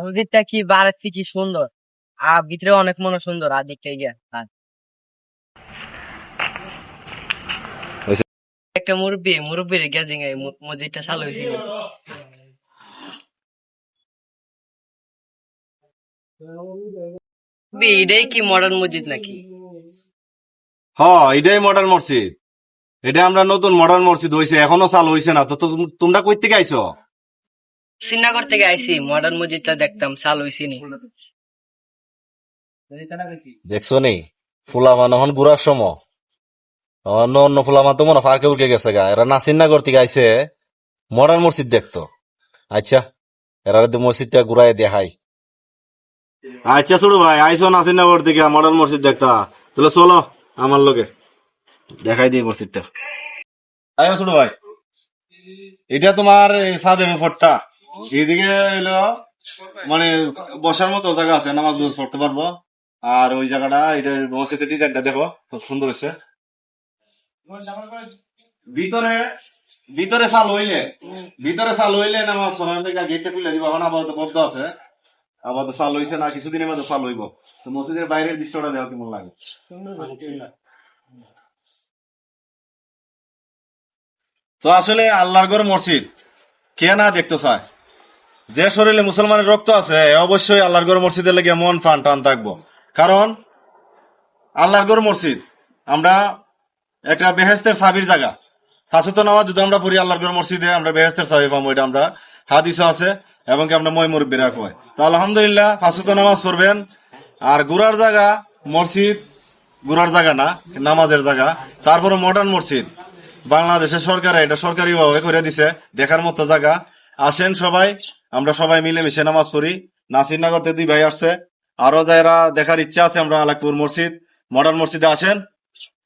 মসজিদটা কি বাইরের থেকে কি সুন্দর, আর ভিতরে অনেক মনে সুন্দর আর দেখতে গিয়া একটা মুরব্বীর গেছে মসজিদটা চালু হয়েছিল। এটাই কি মডার্ন মসজিদ নাকি? হ, এটাই মডার্ন মসজিদ। এটা আমরা নতুন মডার্ন মসজিদ হয়েছে, এখনো চালু হয়েছে না। তো তোমরা কই থেকে আইছো? শ্রীনগর থেকে আইছি, মডার্ন মসজিদটা দেখতাম চালু হয়েছে নি। দেখছো নি ফুলামান এখন ঘুরার সময়, অন্য অন্য ফুলামান তো মনে হয় পার্কে উঠে গেছে গা। এরা নাসিরনগর থেকে আইছে মডার্ন মসজিদ দেখতো। আচ্ছা, এরা মসজিদটা ঘুরাই দেখাই। আচ্ছা ছোট ভাই, আইসো নাসিরনগর থেকে মডার্ন মসজিদ দেখতা, তাহলে চলো আমার লগে দেখাই দিই মসজিদটা। আইসো ছোট ভাই, এটা তোমার ছাদের উপরটা, এইদিকে এলো মানে বসার মতো জায়গা আছে, নামাজ পড়তে পারবো। আর ওই জায়গাটা, এটা মসজিদের ডিজাইনটা দেখো, খুব সুন্দর হয়েছে। ভিতরে ভিতরে চাল হইলে নামাজ পড়ার থেকে গেটটা খুলে দিব। এখন আপাতত বদ্ধ আছে, আপাতত চাল হইছে না, কিছুদিনের মধ্যে চাল হইব। তো মসজিদের বাইরের দৃশ্যটা দেওয়া কেমন লাগে? তো আসলে আল্লাহর ঘর মসজিদ কে না দেখতে চায়? যে শরীরে মুসলমানের রক্ত আছে অবশ্যই আল্লাহর ঘর মসজিদের লেগে মন প্রাণ টান থাকবো। কারণ আল্লাহর ঘর মসজিদ আমরা একটা বেহেস্তের সাবির জায়গা। হাসত নামাজ যদি আমরা পড়ি আল্লাহর ঘর মসজিদে, আমরা বেহেস্তের সাবি পাবো, এটা আমরা হাদিসও আছে এবং কি আমরা মই মুরব্বীরা কয়। তো আলহামদুলিল্লাহ হাসত নামাজ পড়বেন। আর ঘুরার জায়গা মসজিদ, ঘুরার জায়গা না, নামাজের জায়গা। তারপরে মডার্ন মসজিদ বাংলাদেশের সরকার এটা সরকারি ভাবে করে দিছে, দেখার মতো জায়গা। আসেন সবাই, আমরা সবাই মিলেমিশে নামাজ পড়ি। নাসিরনগর থেকে 2 ভাই আসছে, আরো যারা দেখার ইচ্ছা আছে আমরা আলাকপুর মসজিদ, মডার্ন মসজিদে আসেন।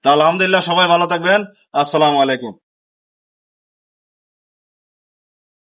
তা আলহামদুলিল্লাহ সবাই ভালো থাকবেন। আসসালামু আলাইকুম।